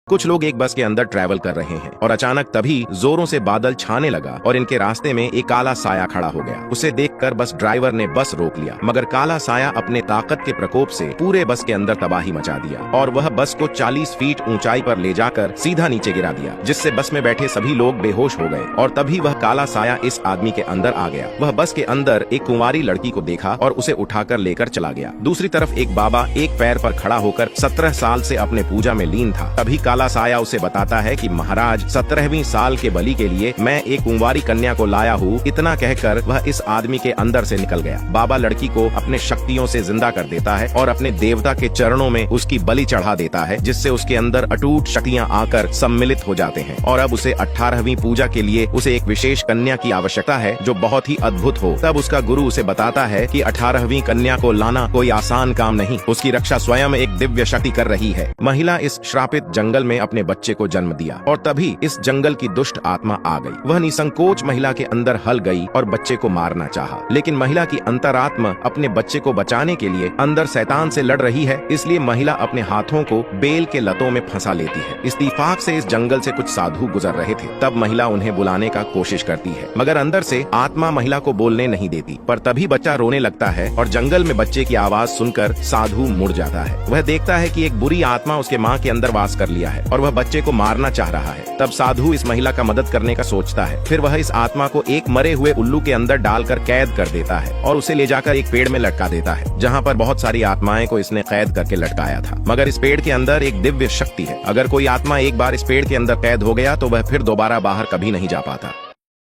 कुछ लोग एक बस के अंदर ट्रैवल कर रहे हैं और अचानक तभी जोरों से बादल छाने लगा और इनके रास्ते में एक काला साया खड़ा हो गया। उसे देखकर बस ड्राइवर ने बस रोक लिया, मगर काला साया अपने ताकत के प्रकोप से पूरे बस के अंदर तबाही मचा दिया और वह बस को 40 फीट ऊंचाई पर ले जाकर सीधा नीचे गिरा दिया, जिससे बस में बैठे सभी लोग बेहोश हो गए। और तभी वह काला साया इस आदमी के अंदर आ गया। वह बस के अंदर एक कुंवारी लड़की को देखा और उसे उठाकर लेकर चला गया। दूसरी तरफ एक बाबा एक पैर पर खड़ा होकर 17 साल से अपने पूजा में लीन था। तभी काला साया उसे बताता है कि महाराज, 17वीं साल के बलि के लिए मैं एक कुंवारी कन्या को लाया हूँ। इतना कहकर वह इस आदमी के अंदर से निकल गया। बाबा लड़की को अपने शक्तियों से जिंदा कर देता है और अपने देवता के चरणों में उसकी बलि चढ़ा देता है, जिससे उसके अंदर अटूट शक्तियाँ आकर सम्मिलित हो जाते हैं। और अब उसे 18वीं पूजा के लिए उसे एक विशेष कन्या की आवश्यकता है जो बहुत ही अद्भुत हो। तब उसका गुरु उसे बताता है कि 18वीं कन्या को लाना कोई आसान काम नहीं, उसकी रक्षा स्वयं एक दिव्य शक्ति कर रही है। महिला इस श्रापित जंगल में अपने बच्चे को जन्म दिया और तभी इस जंगल की दुष्ट आत्मा आ गई। वह निसंकोच महिला के अंदर हल गई और बच्चे को मारना चाहा, लेकिन महिला की अंतरात्मा अपने बच्चे को बचाने के लिए अंदर शैतान से लड़ रही है, इसलिए महिला अपने हाथों को बेल के लतों में फंसा लेती है। इत्तेफाक से इस जंगल से कुछ साधु गुजर रहे थे। तब महिला उन्हें बुलाने का कोशिश करती है, मगर अंदर से आत्मा महिला को बोलने नहीं देती। पर तभी बच्चा रोने लगता है और जंगल में बच्चे की आवाज सुनकर साधु मुड़ जाता है। वह देखता है कि एक बुरी आत्मा उसके माँ के अंदर वास कर लिया है और वह बच्चे को मारना चाह रहा है। तब साधु इस महिला का मदद करने का सोचता है। फिर वह इस आत्मा को एक मरे हुए उल्लू के अंदर डालकर कैद कर देता है और उसे ले जाकर एक पेड़ में लटका देता है, जहाँ पर बहुत सारी आत्माएं को इसने कैद करके लटकाया था। मगर इस पेड़ के अंदर एक दिव्य शक्ति है। अगर कोई आत्मा एक बार इस पेड़ के अंदर कैद हो गया तो वह फिर दोबारा बाहर कभी नहीं जा पाता।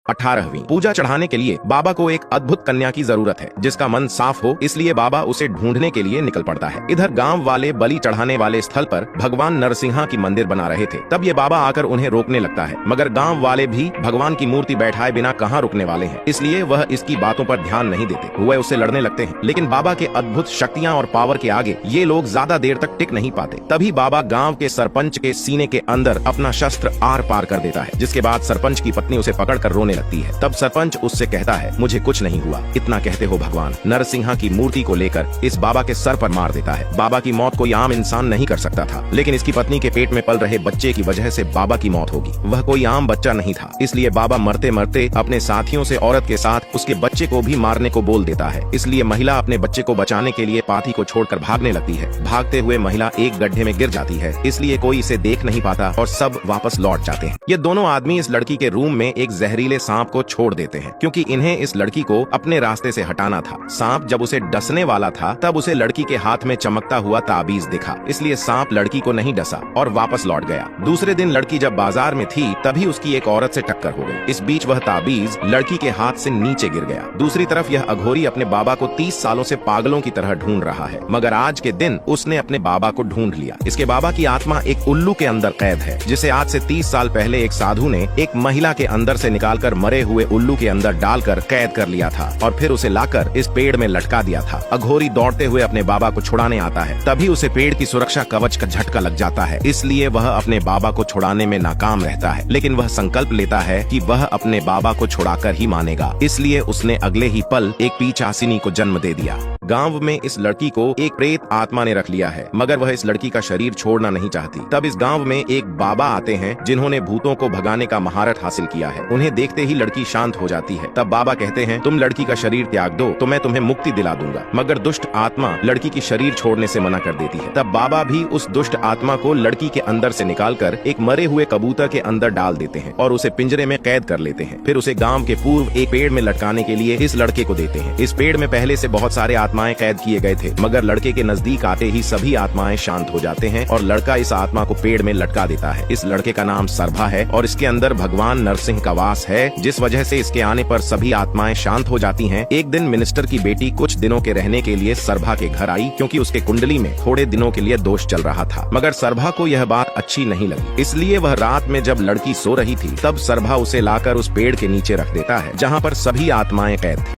18वीं पूजा चढ़ाने के लिए बाबा को एक अद्भुत कन्या की जरूरत है जिसका मन साफ हो, इसलिए बाबा उसे ढूंढने के लिए निकल पड़ता है। इधर गांव वाले बलि चढ़ाने वाले स्थल पर भगवान नरसिंहा की मंदिर बना रहे थे। तब ये बाबा आकर उन्हें रोकने लगता है, मगर गांव वाले भी भगवान की मूर्ति बैठाए बिना कहाँ रुकने वाले हैं, इसलिए वह इसकी बातों पर ध्यान नहीं देते। वह उससे लड़ने लगते हैं, लेकिन बाबा के अद्भुत शक्तियाँ और पावर के आगे ये लोग ज्यादा देर तक टिक नहीं पाते। तभी बाबा गाँव के सरपंच के सीने के अंदर अपना शस्त्र आर पार कर देता है, जिसके बाद सरपंच की पत्नी उसे पकड़ कर रोने लगती है। तब सरपंच उससे कहता है, मुझे कुछ नहीं हुआ, इतना कहते हो भगवान। नरसिंहा की मूर्ति को लेकर इस बाबा के सर पर मार देता है। बाबा की मौत कोई आम इंसान नहीं कर सकता था, लेकिन इसकी पत्नी के पेट में पल रहे बच्चे की वजह से बाबा की मौत होगी। वह कोई आम बच्चा नहीं था, इसलिए बाबा मरते मरते अपने साथियों से औरत के साथ उसके बच्चे को भी मारने को बोल देता है। इसलिए महिला अपने बच्चे को बचाने के लिए पाथी को छोड़कर भागने लगती है। भागते हुए महिला एक गड्ढे में गिर जाती है, इसलिए कोई इसे देख नहीं पाता और सब वापस लौट जाते हैं। ये दोनों आदमी इस लड़की के रूम में एक जहरीले सांप को छोड़ देते हैं, क्योंकि इन्हें इस लड़की को अपने रास्ते से हटाना था। सांप जब उसे डसने वाला था तब उसे लड़की के हाथ में चमकता हुआ ताबीज दिखा, इसलिए सांप लड़की को नहीं डसा और वापस लौट गया। दूसरे दिन लड़की जब बाजार में थी तभी उसकी एक औरत से टक्कर हो गई। इस बीच वह ताबीज लड़की के हाथ से नीचे गिर गया। दूसरी तरफ यह अघोरी अपने बाबा को 30 सालों से पागलों की तरह ढूंढ रहा है, मगर आज के दिन उसने अपने बाबा को ढूंढ लिया। इसके बाबा की आत्मा एक उल्लू के अंदर कैद है, जिसे आज से 30 साल पहले एक साधु ने एक महिला के अंदर से निकालकर मरे हुए उल्लू के अंदर डालकर कैद कर लिया था और फिर उसे लाकर इस पेड़ में लटका दिया था। अघोरी दौड़ते हुए अपने बाबा को छुड़ाने आता है, तभी उसे पेड़ की सुरक्षा कवच का झटका लग जाता है, इसलिए वह अपने बाबा को छुड़ाने में नाकाम रहता है। लेकिन वह संकल्प लेता है कि वह अपने बाबा को छुड़ाकर ही मानेगा, इसलिए उसने अगले ही पल एक पीचासिनी को जन्म दे दिया। गांव में इस लड़की को एक प्रेत आत्मा ने रख लिया है, मगर वह इस लड़की का शरीर छोड़ना नहीं चाहती। तब इस गांव में एक बाबा आते हैं जिन्होंने भूतों को भगाने का महारत हासिल किया है। उन्हें देखते ही लड़की शांत हो जाती है। तब बाबा कहते हैं, तुम लड़की का शरीर त्याग दो तो मैं तुम्हें मुक्ति दिला दूंगा। मगर दुष्ट आत्मा लड़की की शरीर छोड़ने से मना कर देती है। तब बाबा भी उस दुष्ट आत्मा को लड़की के अंदर से निकालकर एक मरे हुए कबूतर के अंदर डाल देते हैं और उसे पिंजरे में कैद कर लेते हैं। फिर उसे गांव के पूर्व एक पेड़ में लटकाने के लिए इस लड़के को देते हैं। इस पेड़ में पहले से बहुत सारे आत्माएं कैद किए गए थे, मगर लड़के के नजदीक आते ही सभी आत्माएं शांत हो जाते हैं और लड़का इस आत्मा को पेड़ में लटका देता है। इस लड़के का नाम सरभा है और इसके अंदर भगवान नरसिंह का वास है, जिस वजह से इसके आने पर सभी आत्माएं शांत हो जाती हैं। एक दिन मिनिस्टर की बेटी कुछ दिनों के रहने के लिए सरभा के घर आई, क्योंकि उसके कुंडली में थोड़े दिनों के लिए दोष चल रहा था। मगर सरभा को यह बात अच्छी नहीं लगी, इसलिए वह रात में जब लड़की सो रही थी तब सरभा उसे लाकर उस पेड़ के नीचे रख देता है, जहाँ पर सभी आत्माएं कैद थी।